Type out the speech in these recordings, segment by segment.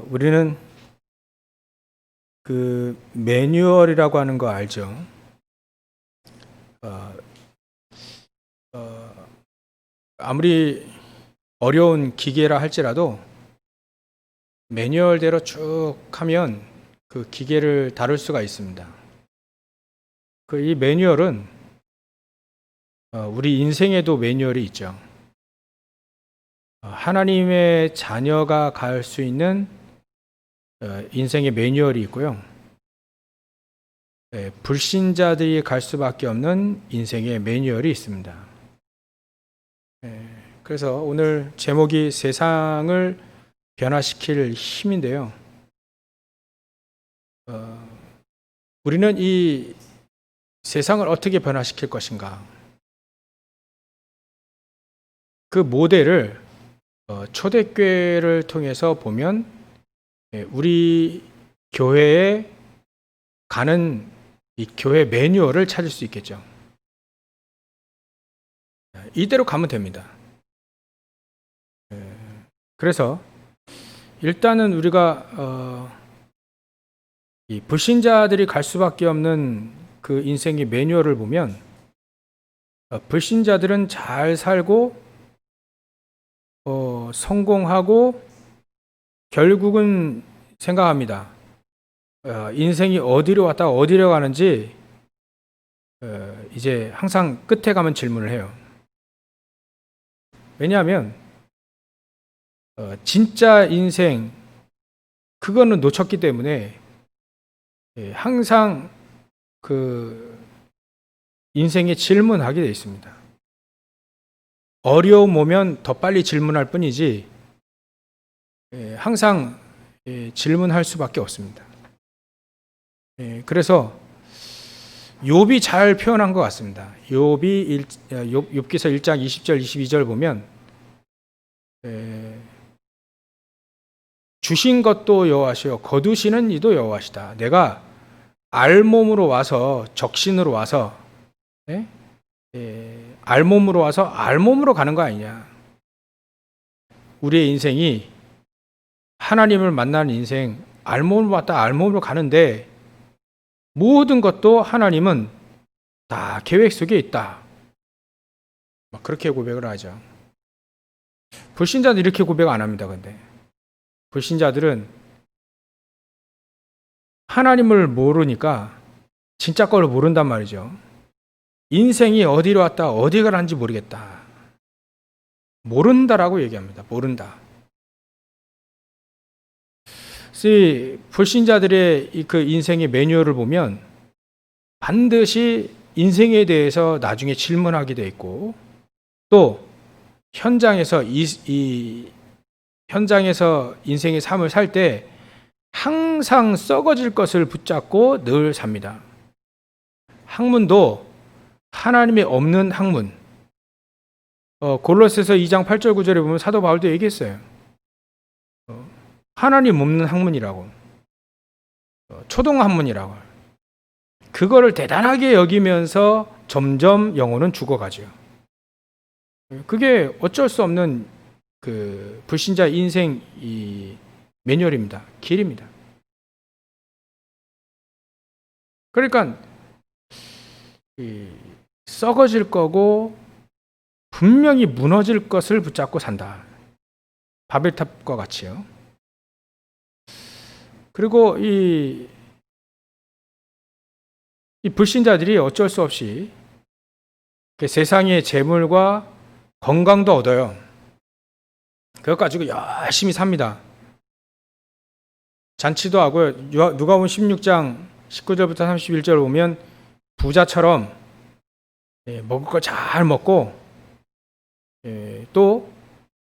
우리는 그 매뉴얼이라고 하는 거 알죠? 어, 아무리 어려운 기계라 할지라도 매뉴얼대로 쭉 하면 그 기계를 다룰 수가 있습니다. 이 매뉴얼은 우리 인생에도 매뉴얼이 있죠. 하나님의 자녀가 갈 수 있는 인생의 매뉴얼이 있고요. 불신자들이 갈 수밖에 없는 인생의 매뉴얼이 있습니다. 그래서 오늘 제목이 세상을 변화시킬 힘인데요. 우리는 이 세상을 어떻게 변화시킬 것인가? 그 모델을 초대교회를 통해서 보면 우리 교회에 가는 이 교회 매뉴얼을 찾을 수 있겠죠. 이대로 가면 됩니다. 그래서 일단은 우리가 이 불신자들이 갈 수밖에 없는 그 인생의 매뉴얼을 보면 불신자들은 잘 살고 성공하고 결국은 생각합니다. 인생이 어디로 왔다 어디로 가는지 이제 항상 끝에 가면 질문을 해요. 왜냐하면 진짜 인생 그거는 놓쳤기 때문에 항상 그 인생에 질문하게 되어 있습니다. 어려움 오면 더 빨리 질문할 뿐이지 항상 질문할 수밖에 없습니다. 그래서 욥이 잘 표현한 것 같습니다. 욥기서 1장 20절 22절 보면 주신 것도 여호와시요 거두시는 이도 여호와시다. 내가 알몸으로 와서 적신으로 와서 알몸으로 와서 알몸으로 가는 거 아니냐. 우리의 인생이 하나님을 만나는 인생 알몸으로 왔다 알몸으로 가는데 모든 것도 하나님은 다 계획 속에 있다. 그렇게 고백을 하죠. 불신자들은 이렇게 고백 안 합니다. 근데 불신자들은 하나님을 모르니까 진짜 걸 모른단 말이죠. 인생이 어디로 왔다 어디 가는지 모르겠다. 모른다라고 얘기합니다. 모른다. 불신자들의 그 인생의 매뉴얼을 보면 반드시 인생에 대해서 나중에 질문하게 돼 있고 또 현장에서 현장에서 인생의 삶을 살 때 항상 썩어질 것을 붙잡고 늘 삽니다. 학문도 하나님의 없는 학문. 골로새서 2장 8절 9절에 보면 사도 바울도 얘기했어요. 하나님 없는 학문이라고. 초등 학문이라고. 그거를 대단하게 여기면서 점점 영혼은 죽어가죠. 그게 어쩔 수 없는 그 불신자 인생 이 매뉴얼입니다. 길입니다. 그러니까 썩어질 거고 분명히 무너질 것을 붙잡고 산다. 바벨탑과 같이요. 그리고 이 불신자들이 어쩔 수 없이 세상의 재물과 건강도 얻어요. 그것 가지고 열심히 삽니다. 잔치도 하고요. 누가복음 16장 19절부터 31절 보면 부자처럼 먹을 거 잘 먹고 또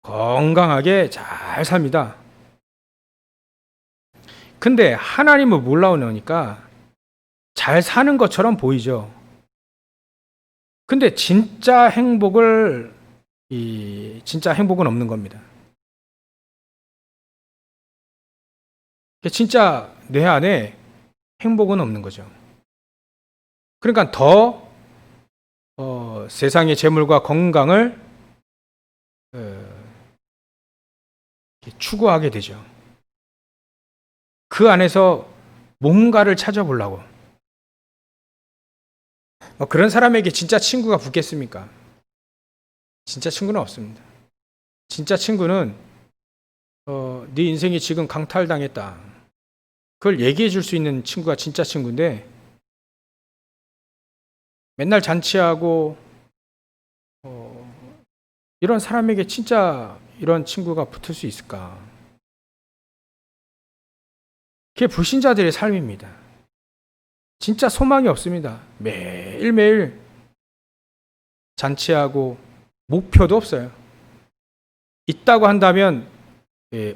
건강하게 잘 삽니다. 근데 하나님을 몰라오니까 잘 사는 것처럼 보이죠. 근데 진짜 행복은 없는 겁니다. 진짜 내 안에 행복은 없는 거죠. 그러니까 더 세상의 재물과 건강을 추구하게 되죠. 그 안에서 뭔가를 찾아보려고. 그런 사람에게 진짜 친구가 붙겠습니까? 진짜 친구는 없습니다. 진짜 친구는 네 인생이 지금 강탈당했다. 그걸 얘기해 줄 수 있는 친구가 진짜 친구인데, 맨날 잔치하고 이런 사람에게 진짜 이런 친구가 붙을 수 있을까? 그게 불신자들의 삶입니다. 진짜 소망이 없습니다. 매일매일 잔치하고 목표도 없어요. 있다고 한다면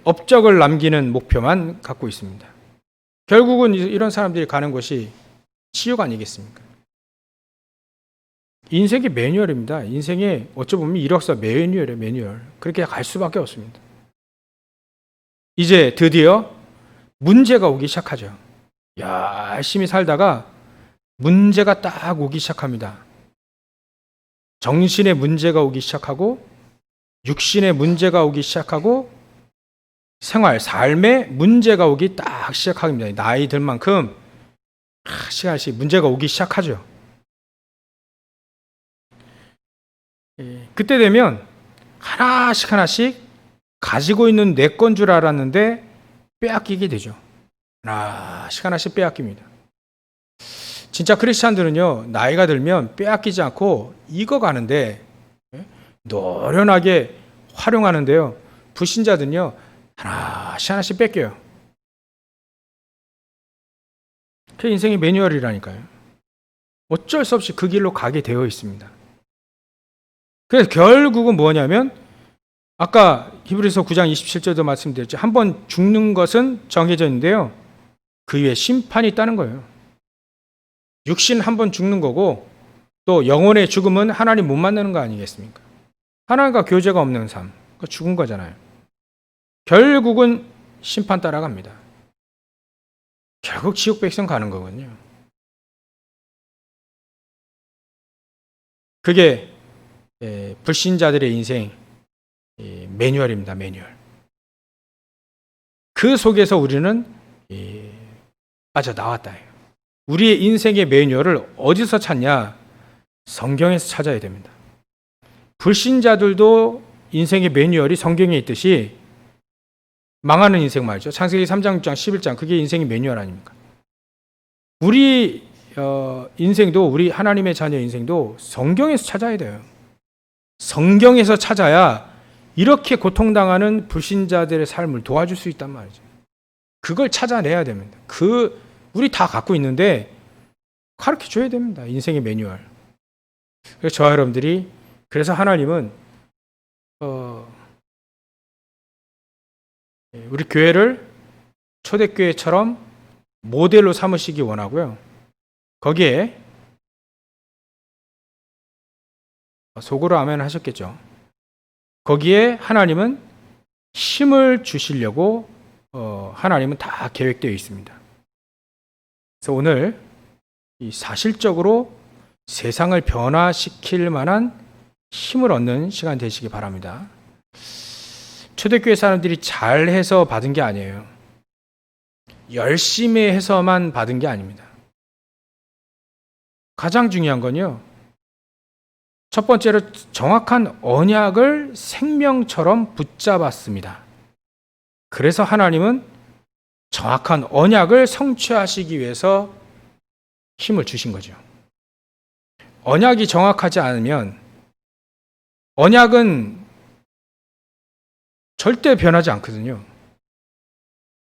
업적을 남기는 목표만 갖고 있습니다. 결국은 이런 사람들이 가는 곳이 지옥 아니겠습니까? 인생의 매뉴얼입니다. 인생의 어쩌면 이력서 매뉴얼이에요. 매뉴얼. 그렇게 갈 수밖에 없습니다. 이제 드디어 문제가 오기 시작하죠. 열심히 살다가 문제가 딱 오기 시작합니다. 정신의 문제가 오기 시작하고, 육신의 문제가 오기 시작하고, 생활, 삶의 문제가 오기 딱 시작합니다. 나이 들 만큼 시간씩 문제가 오기 시작하죠. 그때 되면 하나씩 가지고 있는 내 건 줄 알았는데 빼앗기게 되죠. 하나씩 빼앗깁니다. 진짜 크리스찬들은요, 나이가 들면 빼앗기지 않고 익어가는데, 노련하게 활용하는데요, 불신자들은요, 하나씩 뺏겨요. 그게 인생의 매뉴얼이라니까요. 어쩔 수 없이 그 길로 가게 되어 있습니다. 그래서 결국은 뭐냐면, 아까 히브리서 9장 27절도 말씀드렸죠. 한번 죽는 것은 정해져 있는데요, 그 위에 심판이 있다는 거예요. 육신 한번 죽는 거고, 또 영혼의 죽음은 하나님 못 만나는 거 아니겠습니까? 하나님과 교제가 없는 삶, 죽은 거잖아요. 결국은 심판 따라갑니다. 결국 지옥 백성 가는 거거든요. 그게 불신자들의 인생 매뉴얼입니다. 매뉴얼. 그 속에서 우리는 빠져나왔다. 우리의 인생의 매뉴얼을 어디서 찾냐? 성경에서 찾아야 됩니다. 불신자들도 인생의 매뉴얼이 성경에 있듯이 망하는 인생 말이죠. 창세기 3장, 6장, 11장, 그게 인생의 매뉴얼 아닙니까? 우리 인생도, 우리 하나님의 자녀 인생도 성경에서 찾아야 돼요. 성경에서 찾아야 이렇게 고통당하는 불신자들의 삶을 도와줄 수 있단 말이죠. 그걸 찾아내야 됩니다. 우리 다 갖고 있는데 가르쳐줘야 됩니다. 인생의 매뉴얼. 그래서 저와 여러분들이, 그래서 하나님은 우리 교회를 초대교회처럼 모델로 삼으시기 원하고요. 거기에 속으로 아멘 하셨겠죠. 거기에 하나님은 힘을 주시려고 하나님은 다 계획되어 있습니다. 그래서 오늘 이 사실적으로 세상을 변화시킬 만한 힘을 얻는 시간 되시기 바랍니다. 초대교회 사람들이 잘해서 받은 게 아니에요. 열심히 해서만 받은 게 아닙니다. 가장 중요한 건요, 첫 번째로 정확한 언약을 생명처럼 붙잡았습니다. 그래서 하나님은 정확한 언약을 성취하시기 위해서 힘을 주신 거죠. 언약이 정확하지 않으면, 언약은 절대 변하지 않거든요.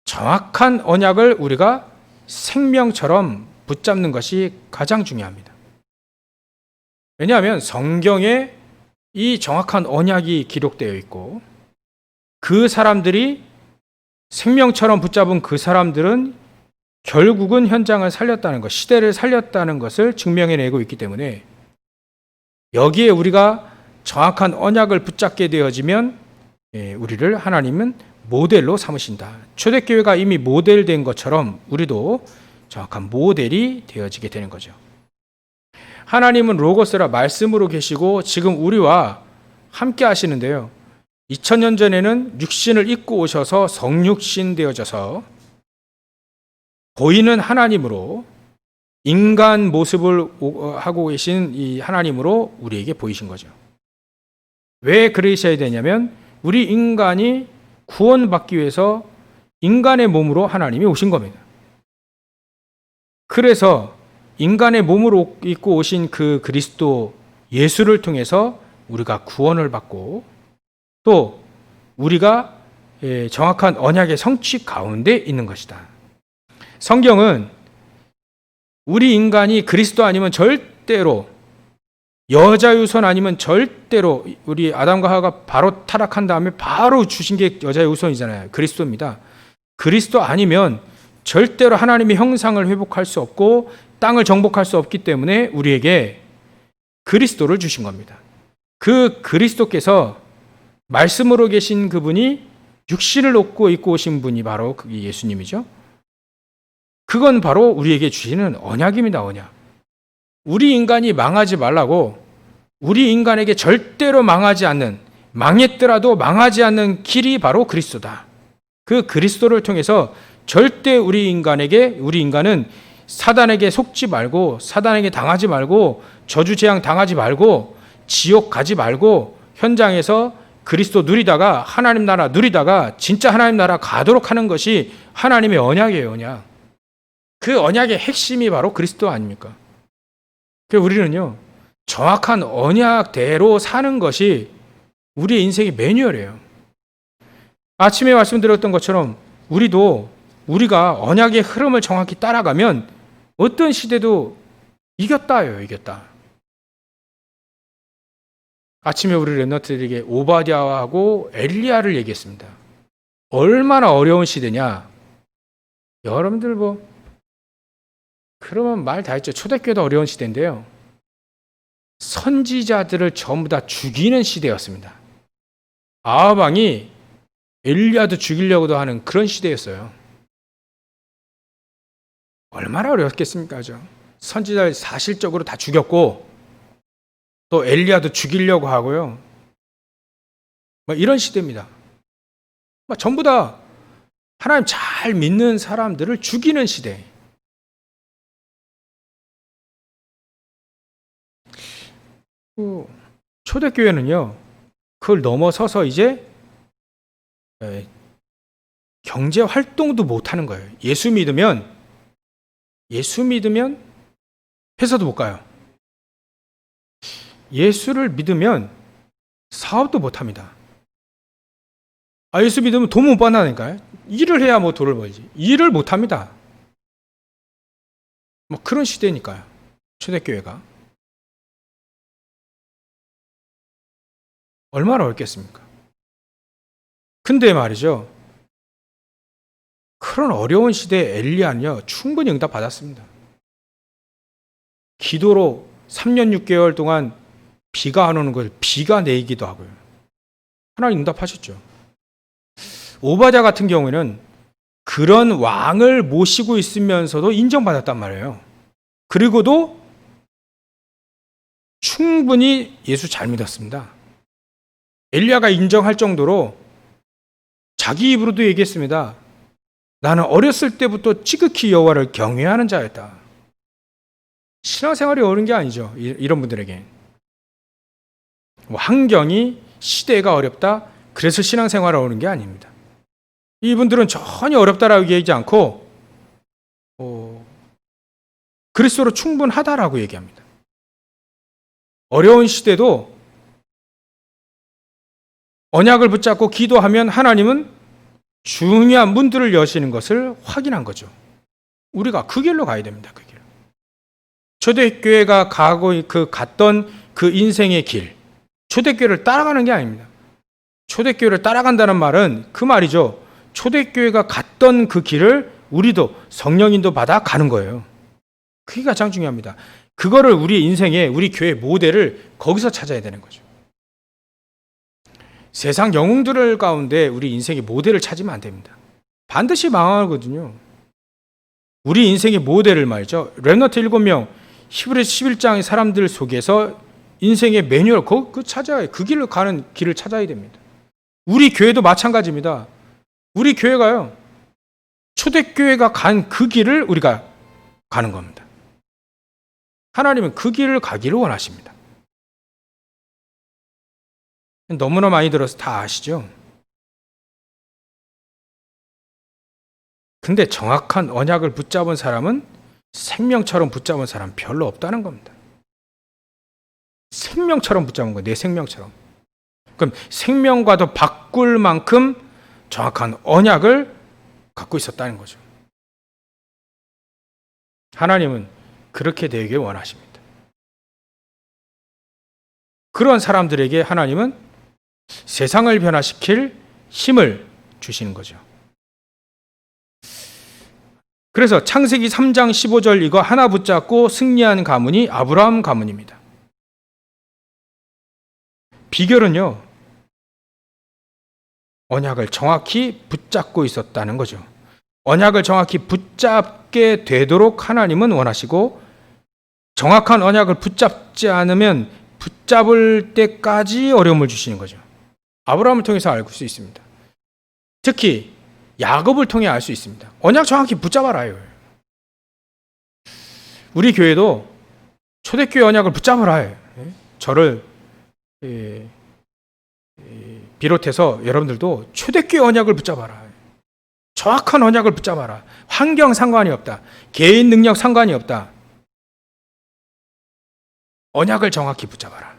정확한 언약을 우리가 생명처럼 붙잡는 것이 가장 중요합니다. 왜냐하면 성경에 이 정확한 언약이 기록되어 있고, 그 사람들이 생명처럼 붙잡은 그 사람들은 결국은 현장을 살렸다는 것, 시대를 살렸다는 것을 증명해내고 있기 때문에, 여기에 우리가 정확한 언약을 붙잡게 되어지면 우리를 하나님은 모델로 삼으신다. 초대교회가 이미 모델된 것처럼 우리도 정확한 모델이 되어지게 되는 거죠. 하나님은 로고스라 말씀으로 계시고 지금 우리와 함께 하시는데요, 2000년 전에는 육신을 입고 오셔서 성육신 되어져서 보이는 하나님으로 인간 모습을 하고 계신 이 하나님으로 우리에게 보이신 거죠. 왜 그러셔야 되냐면 우리 인간이 구원받기 위해서 인간의 몸으로 하나님이 오신 겁니다. 그래서 인간의 몸을 입고 오신 그 그리스도 예수를 통해서 우리가 구원을 받고 또 우리가 정확한 언약의 성취 가운데 있는 것이다. 성경은 우리 인간이 그리스도 아니면 절대로, 여자 유선 아니면 절대로, 우리 아담과 하와가 바로 타락한 다음에 바로 주신 게 여자의 우선이잖아요. 그리스도입니다. 그리스도 아니면 절대로 하나님의 형상을 회복할 수 없고 땅을 정복할 수 없기 때문에 우리에게 그리스도를 주신 겁니다. 그 그리스도께서 말씀으로 계신 그분이 육신을 입고 오신 분이 바로 예수님이죠. 그건 바로 우리에게 주시는 언약입니다. 언약. 우리 인간이 망하지 말라고, 우리 인간에게 절대로 망하지 않는, 망했더라도 망하지 않는 길이 바로 그리스도다. 그 그리스도를 통해서 절대 우리 인간은 사단에게 속지 말고, 사단에게 당하지 말고, 저주재앙 당하지 말고, 지옥 가지 말고, 현장에서 그리스도 누리다가, 하나님 나라 누리다가 진짜 하나님 나라 가도록 하는 것이 하나님의 언약이에요. 언약. 그 언약의 핵심이 바로 그리스도 아닙니까? 그래서 우리는요, 정확한 언약대로 사는 것이 우리의 인생의 매뉴얼이에요. 아침에 말씀드렸던 것처럼 우리가 언약의 흐름을 정확히 따라가면 어떤 시대도 이겼다예요. 이겼다. 아침에 우리 렘넌트들에게 오바댜하고 엘리야를 얘기했습니다. 얼마나 어려운 시대냐. 여러분들 그러면 말 다 했죠. 초대교회도 어려운 시대인데요. 선지자들을 전부 다 죽이는 시대였습니다. 아하방이 엘리야도 죽이려고도 하는 그런 시대였어요. 얼마나 어렵겠습니까? 선지자를 사실적으로 다 죽였고 또 엘리야도 죽이려고 하고요. 이런 시대입니다. 전부 다 하나님 잘 믿는 사람들을 죽이는 시대. 초대교회는요, 그걸 넘어서서 이제 경제 활동도 못 하는 거예요. 예수 믿으면 회사도 못 가요. 예수를 믿으면 사업도 못 합니다. 예수 믿으면 돈 못 받는다니까요. 일을 해야 돈을 벌지. 일을 못 합니다. 그런 시대니까요. 초대교회가. 얼마나 어렵겠습니까? 근데 말이죠. 그런 어려운 시대에 엘리야는요, 충분히 응답 받았습니다. 기도로 3년 6개월 동안 비가 안 오는 걸 비가 내리기도 하고요. 하나님 응답하셨죠. 오바댜 같은 경우에는 그런 왕을 모시고 있으면서도 인정받았단 말이에요. 그리고도 충분히 예수 잘 믿었습니다. 엘리야가 인정할 정도로 자기 입으로도 얘기했습니다. 나는 어렸을 때부터 지극히 여호와를 경외하는 자였다. 신앙생활이 어려운 게 아니죠. 이런 분들에게. 환경이, 시대가 어렵다. 그래서 신앙생활이 어려운 게 아닙니다. 이분들은 전혀 어렵다라고 얘기하지 않고 그리스도로 충분하다라고 얘기합니다. 어려운 시대도 언약을 붙잡고 기도하면 하나님은 중요한 문들을 여시는 것을 확인한 거죠. 우리가 그 길로 가야 됩니다. 그 길. 초대교회가 갔던 그 인생의 길, 초대교회를 따라가는 게 아닙니다. 초대교회를 따라간다는 말은 그 말이죠. 초대교회가 갔던 그 길을 우리도 성령인도 받아 가는 거예요. 그게 가장 중요합니다. 그거를 우리 인생에, 우리 교회 모델을 거기서 찾아야 되는 거죠. 세상 영웅들 가운데 우리 인생의 모델을 찾으면 안 됩니다. 반드시 망하거든요. 우리 인생의 모델을 말이죠. 렘넌트 7명, 히브리서 11장의 사람들 속에서 인생의 매뉴얼, 그 찾아야, 그 길로 가는 길을 찾아야 됩니다. 우리 교회도 마찬가지입니다. 우리 교회가요, 초대교회가 간 그 길을 우리가 가는 겁니다. 하나님은 그 길을 가기를 원하십니다. 너무나 많이 들어서 다 아시죠? 근데 정확한 언약을 붙잡은 사람은 생명처럼 붙잡은 사람 별로 없다는 겁니다. 생명처럼 붙잡은 거예요. 내 생명처럼. 그럼 생명과도 바꿀 만큼 정확한 언약을 갖고 있었다는 거죠. 하나님은 그렇게 되길 원하십니다. 그런 사람들에게 하나님은 세상을 변화시킬 힘을 주시는 거죠. 그래서 창세기 3장 15절 이거 하나 붙잡고 승리한 가문이 아브라함 가문입니다. 비결은요, 언약을 정확히 붙잡고 있었다는 거죠. 언약을 정확히 붙잡게 되도록 하나님은 원하시고, 정확한 언약을 붙잡지 않으면 붙잡을 때까지 어려움을 주시는 거죠. 아브라함을 통해서 알 수 있습니다. 특히 야곱을 통해 알 수 있습니다. 언약 정확히 붙잡아라요. 우리 교회도 초대교회 언약을 붙잡아라. 저를 비롯해서 여러분들도 초대교회 언약을 붙잡아라. 정확한 언약을 붙잡아라. 환경 상관이 없다. 개인 능력 상관이 없다. 언약을 정확히 붙잡아라.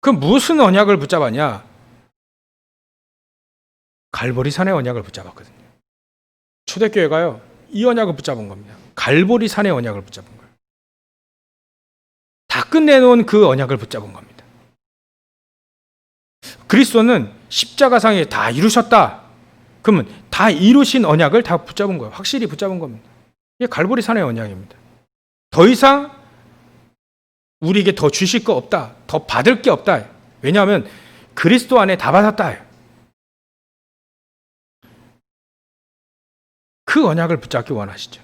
그럼 무슨 언약을 붙잡았냐? 갈보리산의 언약을 붙잡았거든요. 초대교회가요, 이 언약을 붙잡은 겁니다. 갈보리산의 언약을 붙잡은 거예요. 다 끝내놓은 그 언약을 붙잡은 겁니다. 그리스도는 십자가상에 다 이루셨다. 그러면 다 이루신 언약을 다 붙잡은 거예요. 확실히 붙잡은 겁니다. 이게 갈보리산의 언약입니다. 더 이상 우리에게 더 주실 거 없다. 더 받을 게 없다. 왜냐하면 그리스도 안에 다 받았다. 그 언약을 붙잡기 원하시죠.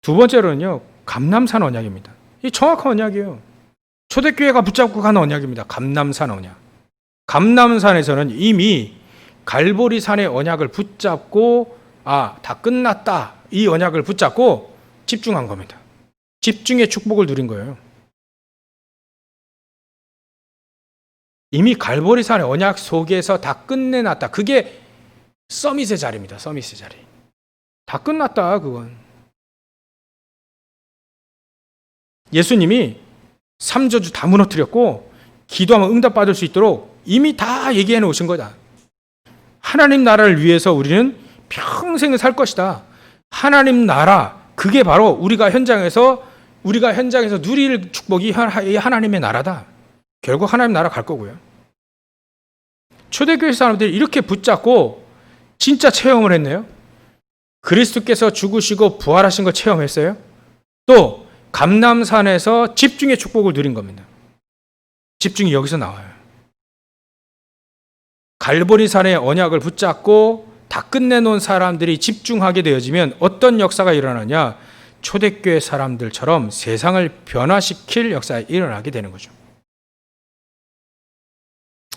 두 번째로는요, 감람산 언약입니다. 이 정확한 언약이에요. 초대교회가 붙잡고 가는 언약입니다. 감람산 언약. 감람산에서는 이미 갈보리산의 언약을 붙잡고 다 끝났다. 이 언약을 붙잡고 집중한 겁니다. 집중의 축복을 누린 거예요. 이미 갈보리산의 언약 속에서 다 끝내놨다. 그게 서밋의 자리입니다. 서밋의 자리. 다 끝났다, 그건. 예수님이 3저주 다 무너뜨렸고 기도하면 응답받을 수 있도록 이미 다 얘기해 놓으신 거다. 하나님 나라를 위해서 우리는 평생을 살 것이다. 하나님 나라, 그게 바로 우리가 현장에서 누릴 축복이 하나님의 나라다. 결국 하나님 나라 갈 거고요. 초대교회 사람들이 이렇게 붙잡고 진짜 체험을 했네요. 그리스도께서 죽으시고 부활하신 걸 체험했어요. 또 감람산에서 집중의 축복을 누린 겁니다. 집중이 여기서 나와요. 갈보리산의 언약을 붙잡고 다 끝내놓은 사람들이 집중하게 되어지면 어떤 역사가 일어나냐? 초대교회 사람들처럼 세상을 변화시킬 역사가 일어나게 되는 거죠.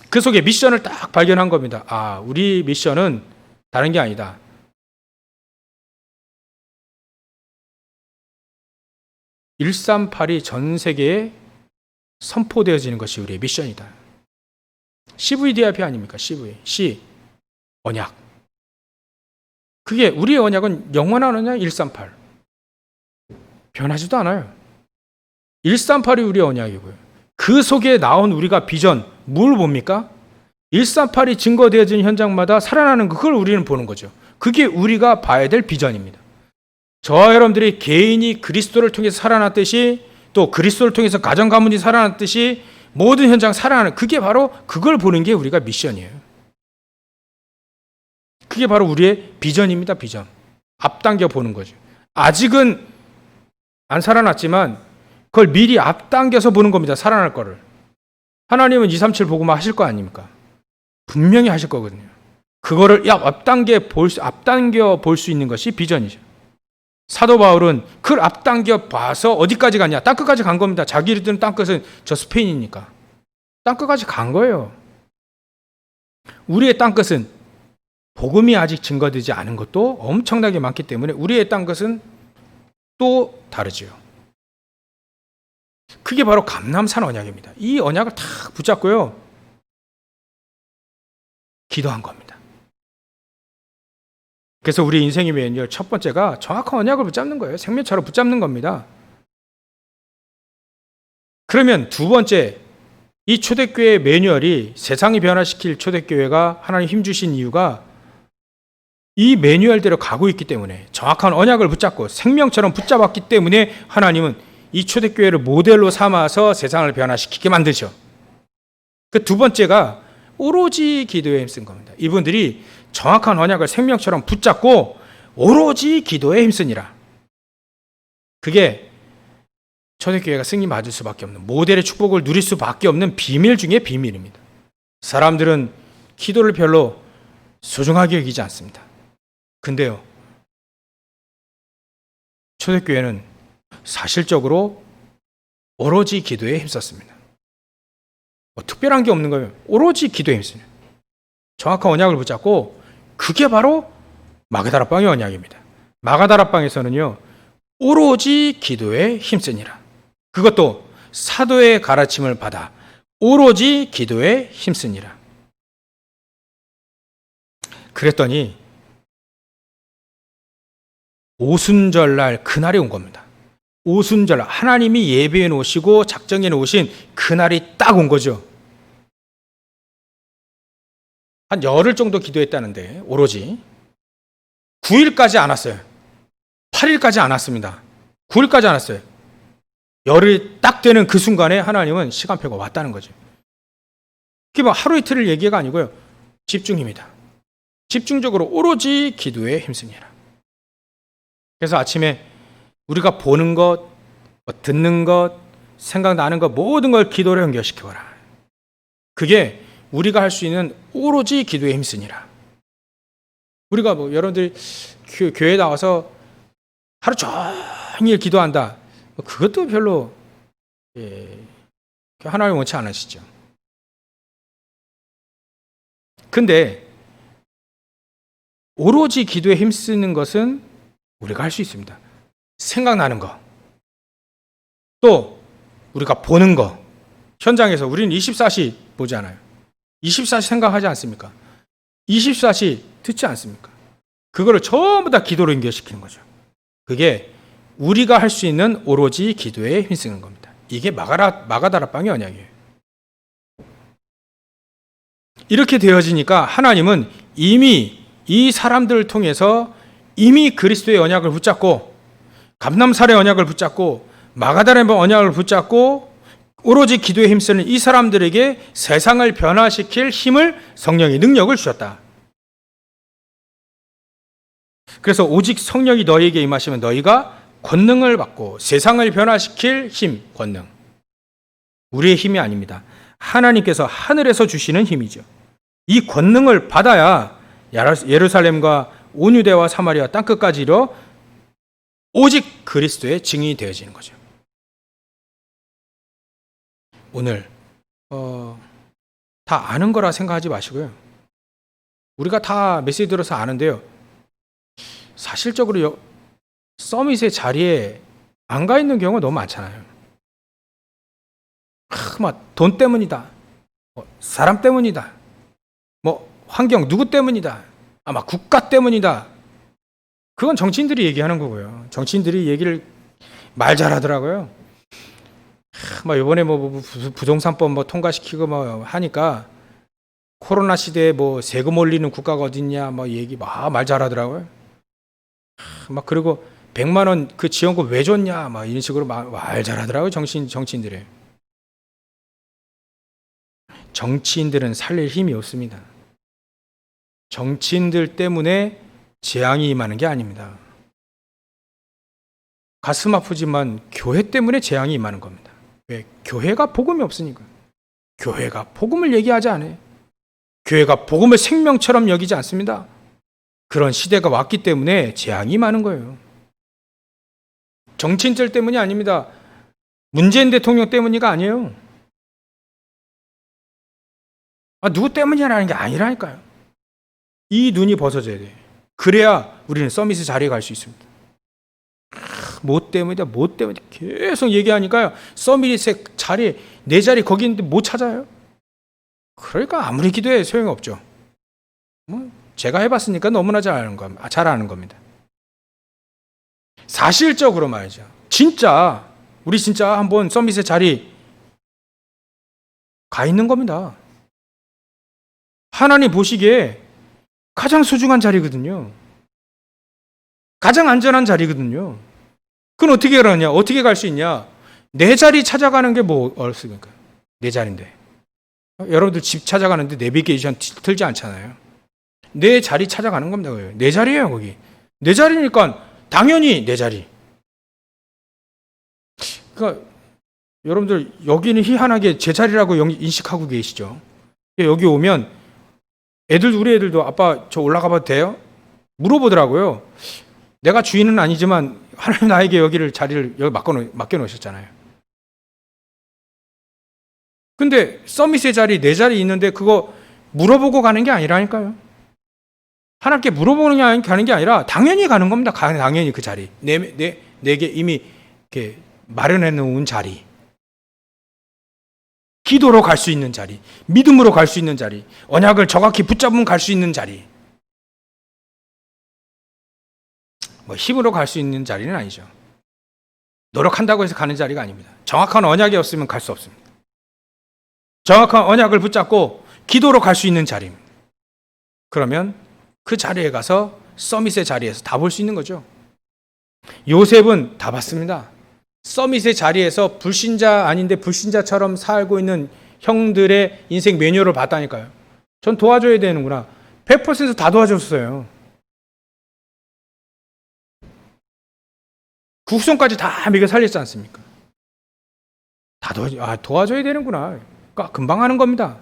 그 속에 미션을 딱 발견한 겁니다. 우리 미션은 다른 게 아니다. (138이) 전 세계에 선포되어지는 것이 우리의 미션이다. CVDIP 아닙니까? C, 언약. 그게 우리의 언약은 영원한 언약 138. 변하지도 않아요. 138이 우리의 언약이고요. 그 속에 나온 우리가 비전, 뭘 봅니까? 138이 증거되어진 현장마다 살아나는 그걸 우리는 보는 거죠. 그게 우리가 봐야 될 비전입니다. 저와 여러분들이 개인이 그리스도를 통해서 살아났듯이, 또 그리스도를 통해서 가정 가문이 살아났듯이 모든 현장 살아나는, 그게 바로 그걸 보는 게 우리가 미션이에요. 그게 바로 우리의 비전입니다. 비전. 앞당겨 보는 거죠. 아직은 안 살아났지만 그걸 미리 앞당겨서 보는 겁니다. 살아날 거를. 하나님은 237 보고만 하실 거 아닙니까? 분명히 하실 거거든요. 그거를 앞당겨 볼 수 있는 것이 비전이죠. 사도 바울은 그걸 앞당겨 봐서 어디까지 갔냐? 땅끝까지 간 겁니다. 자기 이르던 땅끝은 저 스페인이니까. 땅끝까지 간 거예요. 우리의 땅끝은 복음이 아직 증거되지 않은 것도 엄청나게 많기 때문에 우리의 딴 것은 또 다르지요. 그게 바로 감람산 언약입니다. 이 언약을 탁 붙잡고요. 기도한 겁니다. 그래서 우리 인생의 매뉴얼 첫 번째가 정확한 언약을 붙잡는 거예요. 생명처럼 붙잡는 겁니다. 그러면 두 번째, 이 초대교회 매뉴얼이 세상이 변화시킬 초대교회가 하나님 힘 주신 이유가 이 매뉴얼대로 가고 있기 때문에 정확한 언약을 붙잡고 생명처럼 붙잡았기 때문에 하나님은 이 초대교회를 모델로 삼아서 세상을 변화시키게 만드죠. 그 두 번째가 오로지 기도에 힘쓴 겁니다. 이분들이 정확한 언약을 생명처럼 붙잡고 오로지 기도에 힘쓰니라. 그게 초대교회가 승리 맞을 수밖에 없는, 모델의 축복을 누릴 수밖에 없는 비밀 중에 비밀입니다. 사람들은 기도를 별로 소중하게 여기지 않습니다. 근데요, 초대교회는 사실적으로 오로지 기도에 힘썼습니다. 특별한 게 없는 거예요. 오로지 기도에 힘쓰는, 정확한 언약을 붙잡고, 그게 바로 마가다라방의 언약입니다. 마가다라방에서는요, 오로지 기도에 힘쓰니라. 그것도 사도의 가르침을 받아 오로지 기도에 힘쓰니라. 그랬더니 오순절날 그날이 온 겁니다. 오순절, 하나님이 예배해 놓으시고 작정해 놓으신 그날이 딱 온 거죠. 한 열흘 정도 기도했다는데 오로지 9일까지 안 왔어요. 8일까지 안 왔습니다. 9일까지 안 왔어요. 열흘이 딱 되는 그 순간에 하나님은 시간표가 왔다는 거죠. 그게 뭐 하루 이틀을 얘기가 아니고요. 집중입니다. 집중적으로 오로지 기도에 힘쓰니라. 그래서 아침에 우리가 보는 것, 듣는 것, 생각나는 것 모든 걸 기도로 연결시켜라. 그게 우리가 할 수 있는 오로지 기도에 힘쓰니라. 우리가 뭐 여러분들이 교회에 나와서 하루 종일 기도한다. 그것도 별로 하나님 원치 않으시죠. 근데 오로지 기도에 힘쓰는 것은 우리가 할 수 있습니다. 생각나는 거, 또 우리가 보는 거, 현장에서 우리는 24시 보지 않아요. 24시 생각하지 않습니까? 24시 듣지 않습니까? 그거를 전부 다 기도로 연결시키는 거죠. 그게 우리가 할 수 있는 오로지 기도에 힘쓰는 겁니다. 이게 마가다라방의 언약이에요. 이렇게 되어지니까 하나님은 이미 이 사람들을 통해서 이미 그리스도의 언약을 붙잡고 감람산의 언약을 붙잡고 마가다라의 언약을 붙잡고 오로지 기도에 힘쓰는 이 사람들에게 세상을 변화시킬 힘을, 성령의 능력을 주셨다. 그래서 오직 성령이 너희에게 임하시면 너희가 권능을 받고 세상을 변화시킬 힘, 권능. 우리의 힘이 아닙니다. 하나님께서 하늘에서 주시는 힘이죠. 이 권능을 받아야 예루살렘과 온 유대와 사마리아 땅끝까지 이뤄 오직 그리스도의 증인이 되어지는 거죠. 오늘 다 아는 거라 생각하지 마시고요. 우리가 다 메시지 들어서 아는데요. 사실적으로 서밋의 자리에 안 가 있는 경우가 너무 많잖아요. 막 돈 때문이다. 사람 때문이다. 환경 누구 때문이다. 아마 국가 때문이다. 그건 정치인들이 얘기하는 거고요. 정치인들이 얘기를 말 잘하더라고요. 이번에 부동산법 통과시키고 하니까 코로나 시대에 세금 올리는 국가가 어딨냐 얘기 말 잘하더라고요. 그리고 100만 원 그 지원금 왜 줬냐 이런 식으로 말 잘하더라고요. 정치인들이. 정치인들은 살릴 힘이 없습니다. 정치인들 때문에 재앙이 임하는 게 아닙니다. 가슴 아프지만 교회 때문에 재앙이 임하는 겁니다. 왜? 교회가 복음이 없으니까. 교회가 복음을 얘기하지 않아요. 교회가 복음을 생명처럼 여기지 않습니다. 그런 시대가 왔기 때문에 재앙이 많은 거예요. 정치인들 때문이 아닙니다. 문재인 대통령 때문이가 아니에요. 누구 때문이라는 게 아니라니까요. 이 눈이 벗어져야 돼. 그래야 우리는 서밋의 자리에 갈 수 있습니다. 뭐 때문이다, 뭐 때문에 계속 얘기하니까요. 서밋의 자리, 내 자리 거기 있는데 못 찾아요. 그러니까 아무리 기도해 소용이 없죠. 뭐 제가 해봤으니까 너무나 잘 아는 겁니다. 사실적으로 말이죠. 진짜 우리 진짜 한번 서밋의 자리 가 있는 겁니다. 하나님 보시기에 가장 소중한 자리거든요. 가장 안전한 자리거든요. 그건 어떻게 그러냐? 어떻게 갈 수 있냐? 내 자리 찾아가는 게 뭐 어렵습니까? 내 자리인데. 여러분들 집 찾아가는데 내비게이션 틀지 않잖아요. 내 자리 찾아가는 겁니다. 내 자리예요, 거기. 내 자리니까 당연히 내 자리. 그러니까 여러분들 여기는 희한하게 제 자리라고 인식하고 계시죠. 여기 오면 우리 애들도 아빠 저 올라가 봐도 돼요? 물어보더라고요. 내가 주인은 아니지만 하나님 나에게 여기를 자리를 여기 맡겨 놓으셨잖아요. 근데 서밋의 자리, 내 자리 있는데 그거 물어보고 가는 게 아니라니까요. 하나님께 물어보는 게 가는 게 아니라 당연히 가는 겁니다. 당연히 그 자리. 내게 이미 이렇게 마련해 놓은 자리. 기도로 갈 수 있는 자리. 믿음으로 갈 수 있는 자리. 언약을 정확히 붙잡으면 갈 수 있는 자리. 뭐 힘으로 갈 수 있는 자리는 아니죠. 노력한다고 해서 가는 자리가 아닙니다. 정확한 언약이 없으면 갈 수 없습니다. 정확한 언약을 붙잡고 기도로 갈 수 있는 자리입니다. 그러면 그 자리에 가서 서밋의 자리에서 다 볼 수 있는 거죠. 요셉은 다 봤습니다. 서밋의 자리에서 불신자 아닌데 불신자처럼 살고 있는 형들의 인생 매뉴얼을 봤다니까요. 전 도와줘야 되는구나. 100% 다 도와줬어요. 그 후손까지 다 먹여 살렸지 않습니까? 다 도와줘야 되는구나. 그러니까 금방 하는 겁니다.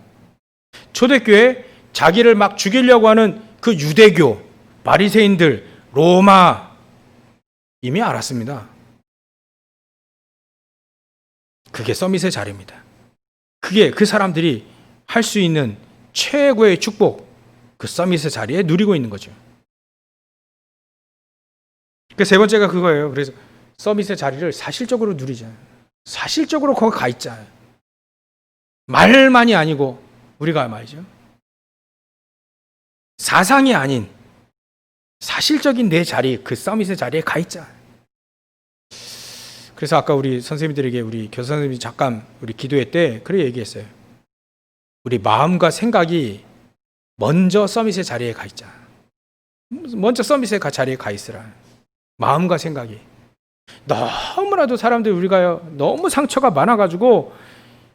초대교회 자기를 막 죽이려고 하는 그 유대교, 바리새인들, 로마 이미 알았습니다. 그게 서밋의 자리입니다. 그게 그 사람들이 할 수 있는 최고의 축복, 그 서밋의 자리에 누리고 있는 거죠. 그 세 번째가 그거예요. 그래서 서밋의 자리를 사실적으로 누리자. 사실적으로 거기 가 있자. 말만이 아니고 우리가 말이죠. 사상이 아닌 사실적인 내 자리, 그 서밋의 자리에 가 있자. 그래서 아까 우리 선생님들에게 우리 교사 선생님이 잠깐 우리 기도회 때 그래 얘기했어요. 우리 마음과 생각이 먼저 서밋의 자리에 가 있자. 먼저 서밋의 자리에 가 있으라. 마음과 생각이. 너무나도 사람들 우리가 너무 상처가 많아가지고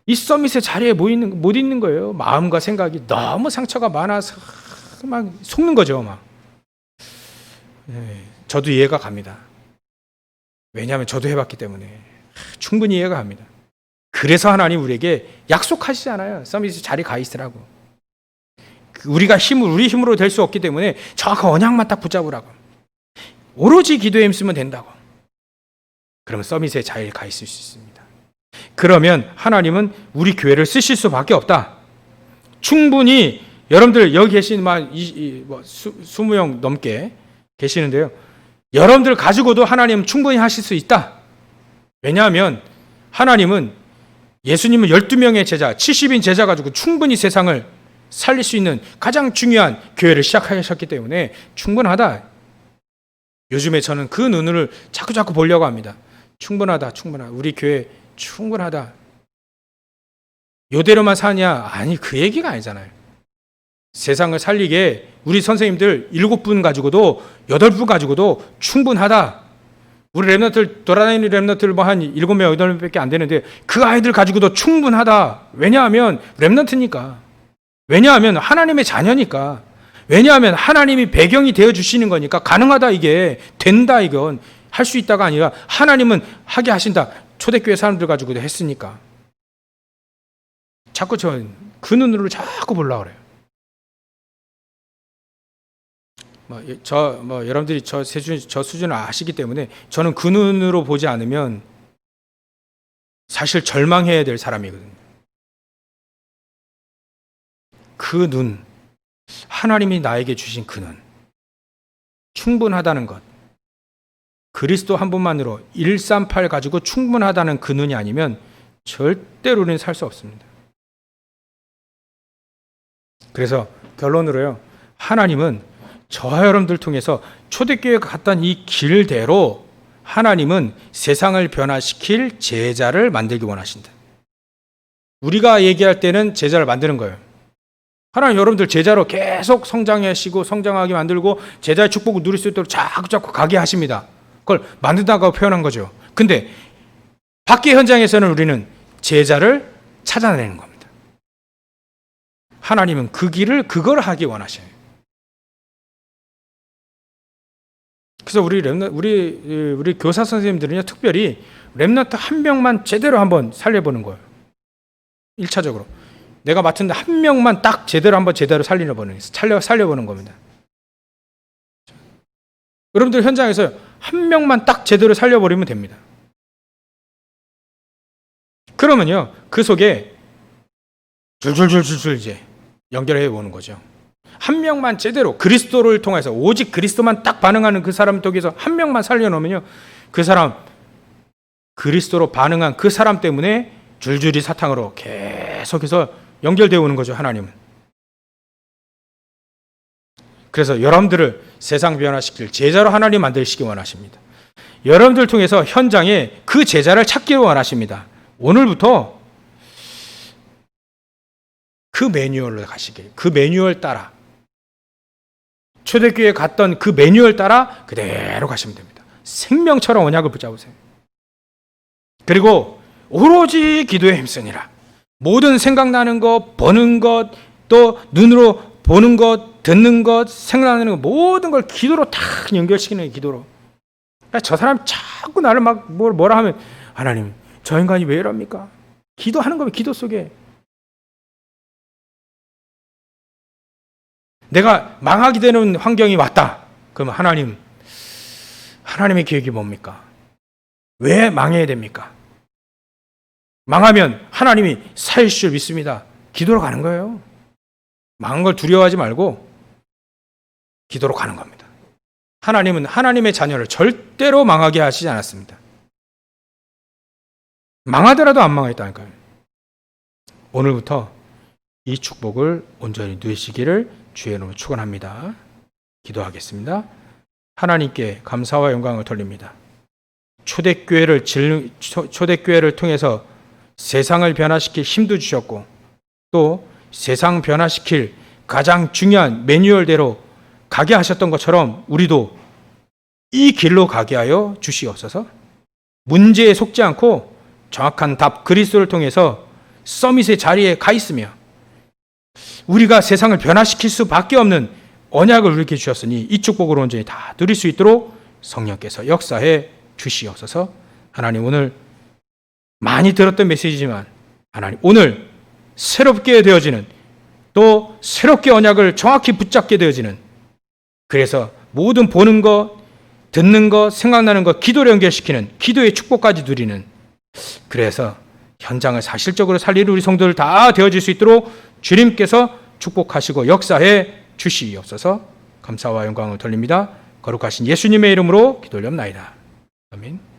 이 서밋의 자리에 못 있는 거예요. 마음과 생각이 너무 상처가 많아서 막 속는 거죠. 막. 저도 이해가 갑니다. 왜냐하면 저도 해봤기 때문에 충분히 이해가 갑니다. 그래서 하나님 우리에게 약속하시잖아요. 서밋의 자리 가 있으라고. 우리 힘으로 될 수 없기 때문에 정확한 언약만 딱 붙잡으라고. 오로지 기도에 힘쓰면 된다고. 그러면 서밋의 자리에 가 있을 수 있습니다. 그러면 하나님은 우리 교회를 쓰실 수밖에 없다. 충분히 여러분들 여기 계신 20명 넘게 계시는데요. 여러분들 가지고도 하나님은 충분히 하실 수 있다. 왜냐하면 하나님은 예수님은 12명의 제자, 70인 제자 가지고 충분히 세상을 살릴 수 있는 가장 중요한 교회를 시작하셨기 때문에 충분하다. 요즘에 저는 그 눈을 자꾸 보려고 합니다. 충분하다. 우리 교회 충분하다. 요대로만 사냐? 아니, 그 얘기가 아니잖아요. 세상을 살리게 우리 선생님들 7분 가지고도 8분 가지고도 충분하다. 우리 랩런트들 돌아다니는 랩런트들 한 7명, 8명밖에 안 되는데 그 아이들 가지고도 충분하다. 왜냐하면 랩런트니까. 왜냐하면 하나님의 자녀니까. 왜냐하면 하나님이 배경이 되어주시는 거니까 가능하다. 이게 된다. 이건 할 수 있다가 아니라 하나님은 하게 하신다. 초대교회 사람들 가지고도 했으니까. 자꾸 그 눈으로 자꾸 보려고 그래요. 여러분들이 저 수준을 아시기 때문에 저는 그 눈으로 보지 않으면 사실 절망해야 될 사람이거든요. 그 눈, 하나님이 나에게 주신 근원, 충분하다는 것, 그리스도 한 분만으로 138 가지고 충분하다는 근원이 아니면 절대로 우리는 살 수 없습니다. 그래서 결론으로요, 하나님은 저와 여러분들 통해서 초대교회가 갔던 이 길대로 하나님은 세상을 변화시킬 제자를 만들기 원하신다. 우리가 얘기할 때는 제자를 만드는 거예요. 하나님 여러분들 제자로 계속 성장하시고 성장하게 만들고 제자의 축복을 누릴 수 있도록 자꾸 가게 하십니다. 그걸 만든다고 표현한 거죠. 근데 밖의 현장에서는 우리는 제자를 찾아내는 겁니다. 하나님은 그걸 하기 원하셔요. 그래서 우리 교사 선생님들은요, 특별히 렘넌트 한 명만 제대로 한번 살려보는 거예요. 1차적으로. 내가 맡은데 한 명만 딱 제대로 살려보는 겁니다. 여러분들 현장에서 한 명만 딱 제대로 살려버리면 됩니다. 그러면요, 그 속에 줄줄줄줄 이제 연결해 보는 거죠. 한 명만 제대로 그리스도를 통해서 오직 그리스도만 딱 반응하는 그 사람 쪽에서 한 명만 살려놓으면요, 그 사람 그리스도로 반응한 그 사람 때문에 줄줄이 사탕으로 계속해서 연결되어 오는 거죠, 하나님은. 그래서 여러분들을 세상 변화시킬 제자로 하나님 만드시기 원하십니다. 여러분들 통해서 현장에 그 제자를 찾기를 원하십니다. 오늘부터 그 매뉴얼로 가시길, 그 매뉴얼 따라, 초대교회에 갔던 그 매뉴얼 따라 그대로 가시면 됩니다. 생명처럼 언약을 붙잡으세요. 그리고 오로지 기도에 힘쓰니라. 모든 생각나는 것, 보는 것, 또 눈으로 보는 것, 듣는 것, 생각나는 것, 모든 걸 기도로 다 연결시키는 기도로. 저 사람 자꾸 나를 막 뭐라 하면, 하나님, 저 인간이 왜 이럽니까? 기도하는 거면 기도 속에. 내가 망하게 되는 환경이 왔다. 그러면 하나님의 계획이 뭡니까? 왜 망해야 됩니까? 망하면 하나님이 사실 줄 믿습니다. 기도로 가는 거예요. 망한 걸 두려워하지 말고 기도로 가는 겁니다. 하나님은 하나님의 자녀를 절대로 망하게 하시지 않았습니다. 망하더라도 안 망했다니까요. 오늘부터 이 축복을 온전히 누리시기를 주의 이름으로 축원합니다. 기도하겠습니다. 하나님께 감사와 영광을 돌립니다. 초대교회를 통해서 세상을 변화시킬 힘도 주셨고, 또 세상 변화시킬 가장 중요한 매뉴얼대로 가게 하셨던 것처럼 우리도 이 길로 가게 하여 주시옵소서. 문제에 속지 않고 정확한 답 그리스도를 통해서 서밋의 자리에 가 있으며 우리가 세상을 변화시킬 수밖에 없는 언약을 이렇게 주셨으니 이 축복을 온전히 다 누릴 수 있도록 성령께서 역사해 주시옵소서. 하나님, 오늘 많이 들었던 메시지지만 하나님, 오늘 새롭게 되어지는, 또 새롭게 언약을 정확히 붙잡게 되어지는, 그래서 모든 보는 것, 듣는 것, 생각나는 것, 기도를 연결시키는 기도의 축복까지 누리는, 그래서 현장을 사실적으로 살리는 우리 성도들 다 되어질 수 있도록 주님께서 축복하시고 역사해 주시옵소서. 감사와 영광을 돌립니다. 거룩하신 예수님의 이름으로 기도 올려옵나이다. 아멘.